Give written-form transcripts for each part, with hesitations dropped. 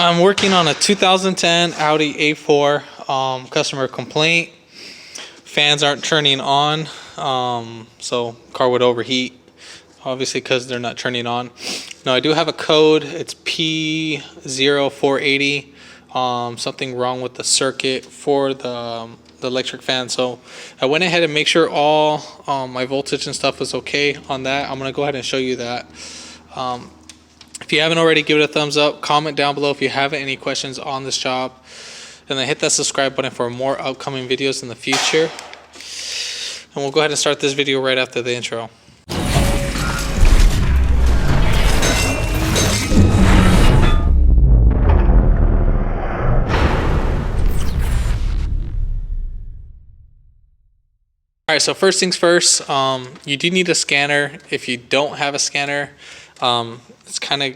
I'm working on a 2010 Audi A4. Customer complaint. Fans aren't turning on. So car would overheat, obviously because they're not turning on. Now I do have a code. It's P0480. Something wrong with the circuit for the electric fan. So I went ahead and make sure all my voltage and stuff is okay on that. I'm gonna go ahead and show you that. If you haven't already, give it a thumbs up. Comment down below if you have any questions on this job, and then hit that subscribe button for more upcoming videos in the future. And we'll go ahead and start this video right after the intro. All right, so first things first, you do need a scanner. If you don't have a scanner, it's kind of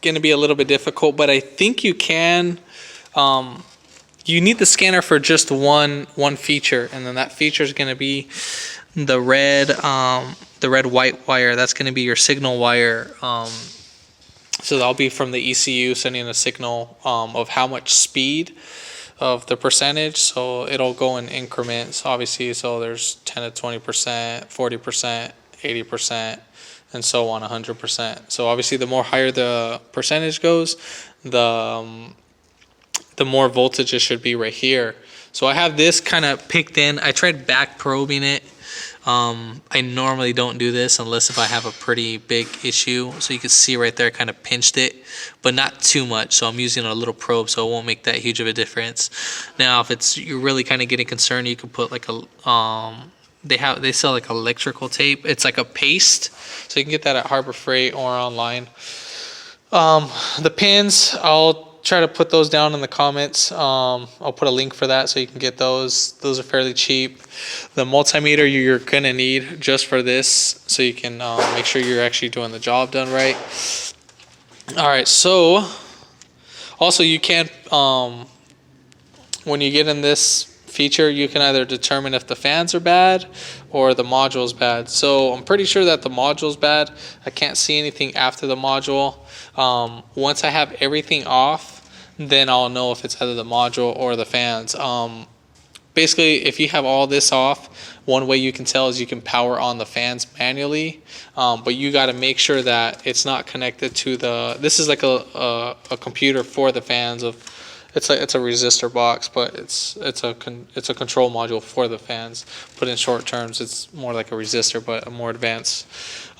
going to be a little bit difficult, but I think you can. You need the scanner for just one feature, and then that feature is going to be the red white wire. That's going to be your signal wire. So that'll be from the ECU sending a signal of how much speed of the percentage. So it'll go in increments, obviously. So there's 10 to 20%, 40%, 80%, and so on, 100%. So obviously the more higher the percentage goes, the more voltage it should be right here. So I have this kind of picked in. I tried back probing it. I normally don't do this unless if I have a pretty big issue. So you can see right there, I kind of pinched it, but not too much. So I'm using a little probe, so it won't make that huge of a difference. Now, if you're really kind of getting concerned, you can put like a they sell like electrical tape. It's like a paste, so you can get that at Harbor Freight or online. The pins, I'll try to put those down in the comments. I'll put a link for that so you can get those. Those are fairly cheap. The multimeter you're gonna need just for this, so you can make sure you're actually doing the job done right. All right, so also you can when you get in this feature, you can either determine if the fans are bad or the module is bad. So I'm pretty sure that the module is bad. I can't see anything after the module. Once I have everything off, then I'll know if it's either the module or the fans. Basically, if you have all this off, one way you can tell is you can power on the fans manually, but you got to make sure that it's not connected to the. This is like a computer for the fans. It's a resistor box, but it's a control module for the fans. But in short terms, it's more like a resistor, but more advanced.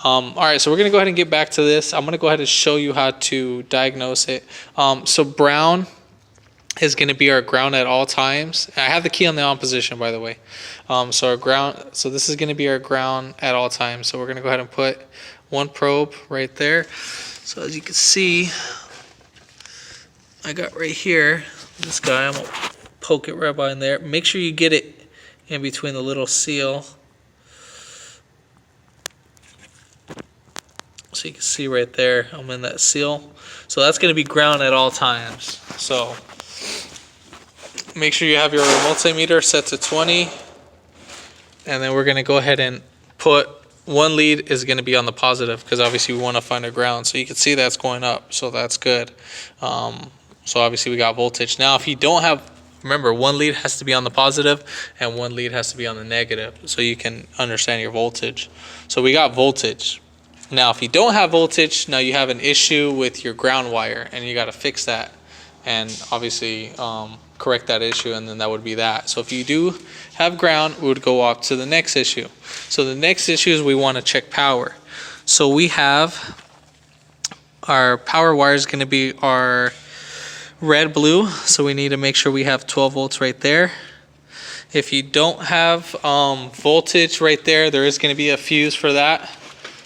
All right, so we're gonna go ahead and get back to this. I'm gonna go ahead and show you how to diagnose it. So brown is gonna be our ground at all times. I have the key on the on position, by the way. So our ground. So this is gonna be our ground at all times. So we're gonna go ahead and put one probe right there. So as you can see, I got right here this guy. I'm gonna poke it right by in there. Make sure you get it in between the little seal. So you can see right there, I'm in that seal. So that's going to be ground at all times. So make sure you have your multimeter set to 20. And then we're going to go ahead and put one lead is going to be on the positive, because obviously we want to find a ground. So you can see that's going up. So that's good. So obviously we got voltage. Now if you don't have, remember, one lead has to be on the positive and one lead has to be on the negative, so you can understand your voltage. So we got voltage. Now if you don't have voltage, now you have an issue with your ground wire, and you got to fix that and obviously correct that issue, and then that would be that. So if you do have ground, we would go off to the next issue. So the next issue is we want to check power. So we have our power wire is going to be our red blue, so we need to make sure we have 12 volts right there. If you don't have voltage right there, there is going to be a fuse for that.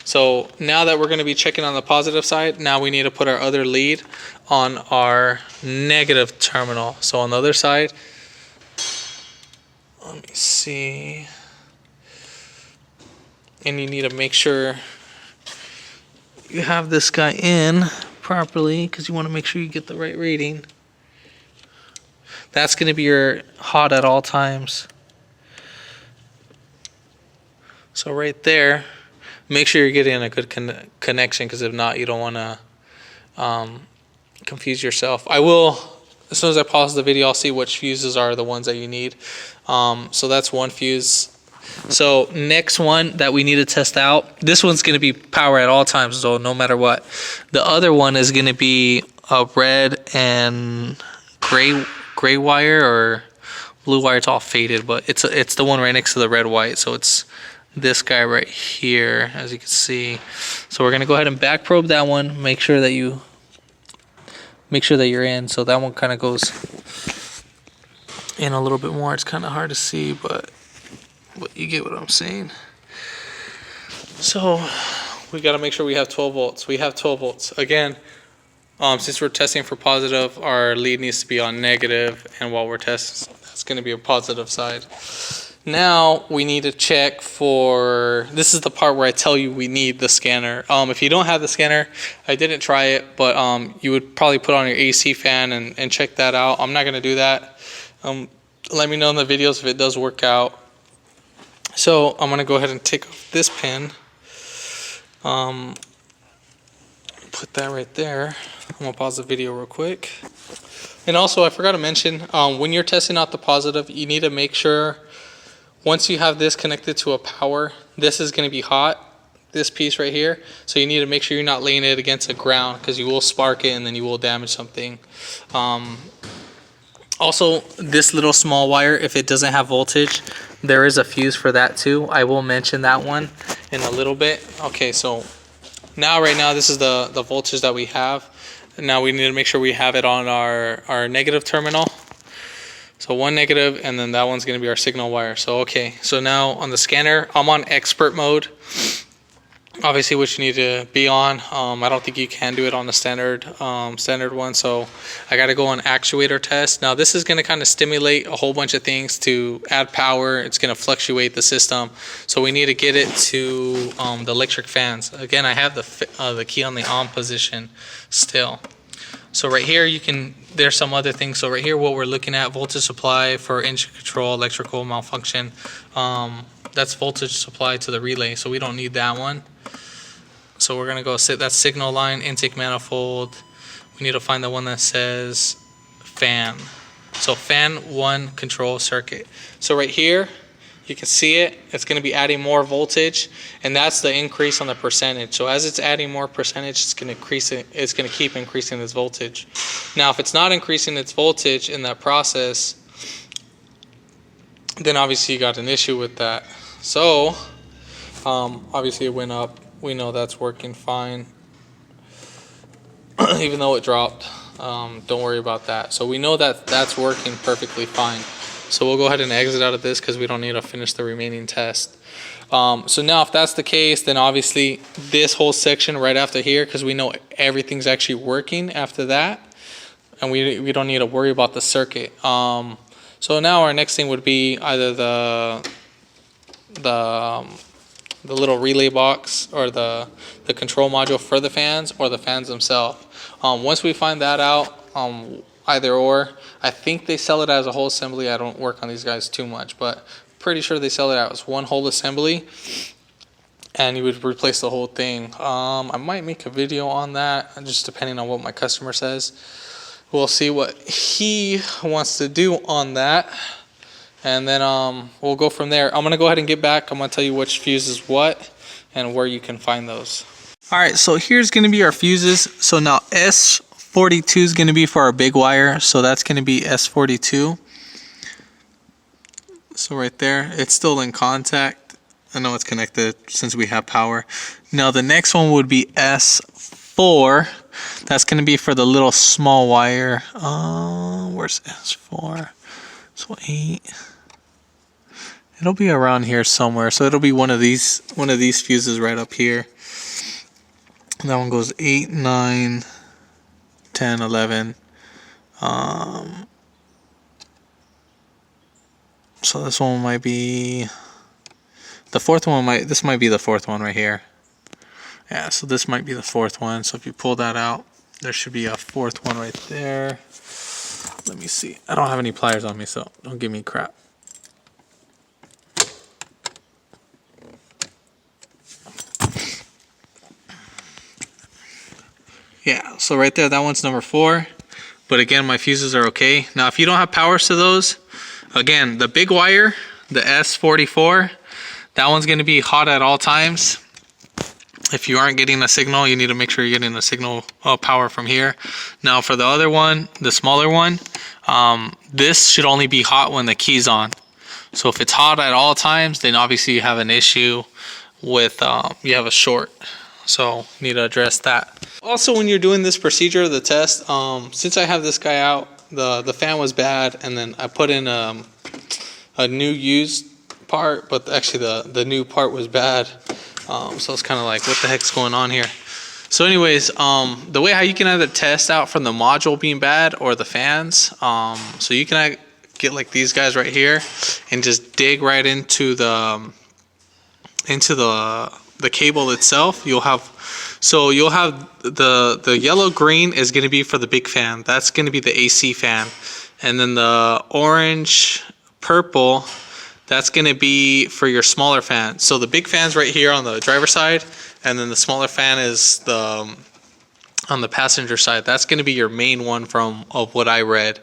So now that we're going to be checking on the positive side, now we need to put our other lead on our negative terminal. So on the other side, let me see, and you need to make sure you have this guy in properly, because you want to make sure you get the right reading. That's going to be your hot at all times. So right there, make sure you're getting a good connection, because if not, you don't want to confuse yourself. I will, as soon as I pause the video, I'll see which fuses are the ones that you need. So that's one fuse. So next one that we need to test out, this one's going to be power at all times, so no matter what. The other one is going to be a red and gray wire or blue wire. It's all faded, but it's the one right next to the red white. So it's this guy right here, as you can see. So we're going to go ahead and back probe that one. Make sure that you're in. So that one kind of goes in a little bit more. It's kind of hard to see, but you get what I'm saying. So we got to make sure we have 12 volts. We have 12 volts. Again, since we're testing for positive, our lead needs to be on negative, and while we're testing, that's going to be a positive side. Now we need to check for, this is the part where I tell you we need the scanner. If you don't have the scanner, I didn't try it, but you would probably put on your AC fan and check that out. I'm not going to do that. Let me know in the videos if it does work out. So I'm going to go ahead and take off this pin. Put that right there. I'm going to pause the video real quick. And also, I forgot to mention, when you're testing out the positive, you need to make sure once you have this connected to a power, this is going to be hot, this piece right here. So you need to make sure you're not laying it against the ground, because you will spark it and then you will damage something. Also, this little small wire, if it doesn't have voltage, there is a fuse for that too. I will mention that one in a little bit. Okay, so right now this is the voltage that we have. Now we need to make sure we have it on our negative terminal. So one negative, and then that one's going to be our signal wire. So okay, so now on the scanner, I'm on expert mode. Obviously, what you need to be on. I don't think you can do it on the standard one. So I got to go on actuator test. Now this is going to kind of stimulate a whole bunch of things to add power. It's going to fluctuate the system. So we need to get it to the electric fans. Again, I have the key on the on position still. So right here, there's some other things. So right here, what we're looking at, voltage supply for engine control, electrical malfunction. That's voltage supply to the relay, so we don't need that one. So we're gonna go that's signal line, intake manifold. We need to find the one that says fan. So fan 1 control circuit. So right here, you can see it. It's going to be adding more voltage, and that's the increase on the percentage. So as it's adding more percentage, it's going to increase it. It's going to keep increasing its voltage. Now, if it's not increasing its voltage in that process, then obviously you got an issue with that. So obviously it went up. We know that's working fine, even though it dropped. Don't worry about that. So we know that that's working perfectly fine. So we'll go ahead and exit out of this because we don't need to finish the remaining test. So now if that's the case, then obviously this whole section right after here, because we know everything's actually working after that, and we don't need to worry about the circuit. So now our next thing would be either the little relay box or the control module for the fans, or the fans themselves. Once we find that out, either or, I think they sell it as a whole assembly. I don't work on these guys too much, but pretty sure they sell it as one whole assembly, and you would replace the whole thing. I might make a video on that, just depending on what my customer says. We'll see what he wants to do on that, and then we'll go from there. I'm gonna go ahead and get back. I'm gonna tell you which fuse is what and where you can find those. All right, so here's gonna be our fuses. So now S42 is gonna be for our big wire, so that's gonna be S42. So right there, it's still in contact. I know it's connected since we have power. Now the next one would be S4. That's gonna be for the little small wire. Where's S4? So 8. It'll be around here somewhere. So it'll be one of these fuses right up here. That one goes 8, 9, 10, 11. So this one might be the fourth one. This might be the fourth one right here. Yeah, so this might be the fourth one. So if you pull that out, there should be a fourth one right there. Let me see. I don't have any pliers on me, so don't give me crap. Yeah, so right there, that one's number 4. But again, my fuses are okay. Now, if you don't have powers to those, again, the big wire, the S44, that one's going to be hot at all times. If you aren't getting a signal, you need to make sure you're getting a signal power from here. Now, for the other one, the smaller one, this should only be hot when the key's on. So if it's hot at all times, then obviously you have an issue with, you have a short. So need to address that. Also, when you're doing this procedure, the test, since I have this guy out, the fan was bad, and then I put in a new used part, but actually the new part was bad. So it's kind of like, what the heck's going on here? So anyways, the way how you can either test out from the module being bad or the fans, so you can get like these guys right here and just dig right into the cable itself. You'll have the yellow green is going to be for the big fan. That's going to be the AC fan. And then the orange purple, that's going to be for your smaller fan. So the big fan's right here on the driver's side, and then the smaller fan is on the passenger side. That's going to be your main one of what I read.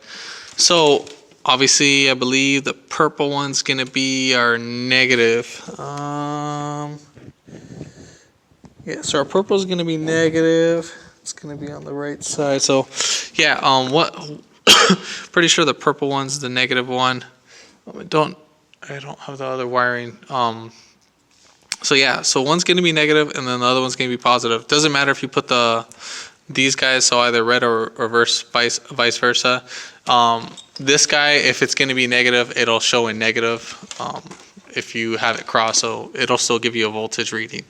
So obviously, I believe the purple one's going to be our negative. Yeah, so our purple is going to be negative. It's going to be on the right side. So yeah, pretty sure the purple one's the negative one. I don't have the other wiring. So yeah, so one's going to be negative and then the other one's going to be positive. Doesn't matter if you put these guys, so either red or vice versa. This guy, if it's going to be negative, it'll show in negative if you have it crossed, so it'll still give you a voltage reading.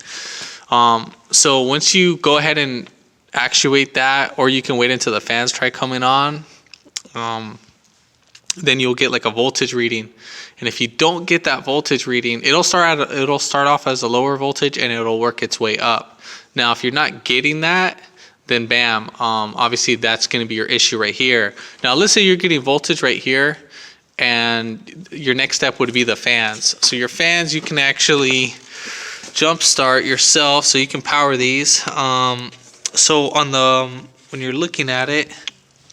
So once you go ahead and actuate that, or you can wait until the fans try coming on, then you'll get like a voltage reading. And if you don't get that voltage reading, it'll start off as a lower voltage and it'll work its way up. Now, if you're not getting that, then bam, obviously that's going to be your issue right here. Now, let's say you're getting voltage right here, and your next step would be the fans. So your fans, you can actually jump start yourself, so you can power these. So when you're looking at it,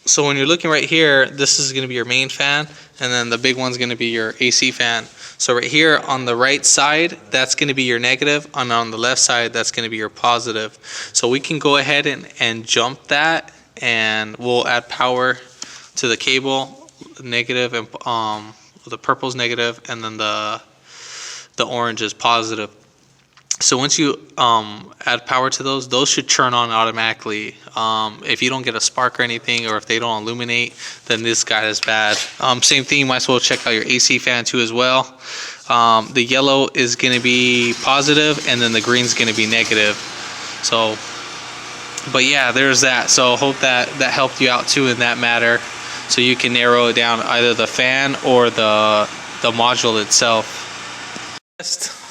so when you're looking right here, this is going to be your main fan, and then the big one's going to be your AC fan. So right here on the right side, that's going to be your negative, and on the left side, that's going to be your positive. So we can go ahead and jump that, and we'll add power to the cable, negative, and the purple's negative, and then the orange is positive. So once you add power to those should turn on automatically. If you don't get a spark or anything, or if they don't illuminate, then this guy is bad. Same thing, you might as well check out your AC fan too as well. The yellow is going to be positive, and then the green is going to be negative. So, but yeah, there's that. So hope that helped you out too in that matter. So you can narrow it down, either the fan or the module itself.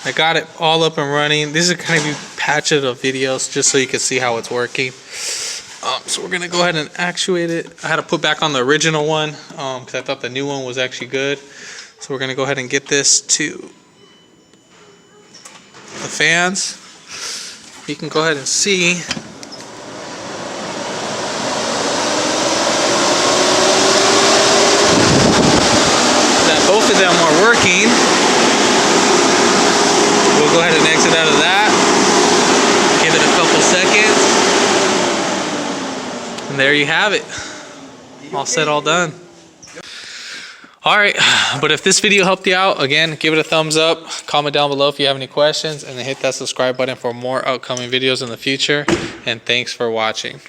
I got it all up and running. This is kind of a patch of videos just so you can see how it's working. So we're gonna go ahead and actuate it. I had to put back on the original one because I thought the new one was actually good. So we're gonna go ahead and get this to the fans. You can go ahead and see that both of them are working. We'll go ahead and exit out of that. Give it a couple seconds. And there you have it. All set, all done. Alright, but if this video helped you out, again, give it a thumbs up. Comment down below if you have any questions. And then hit that subscribe button for more upcoming videos in the future. And thanks for watching.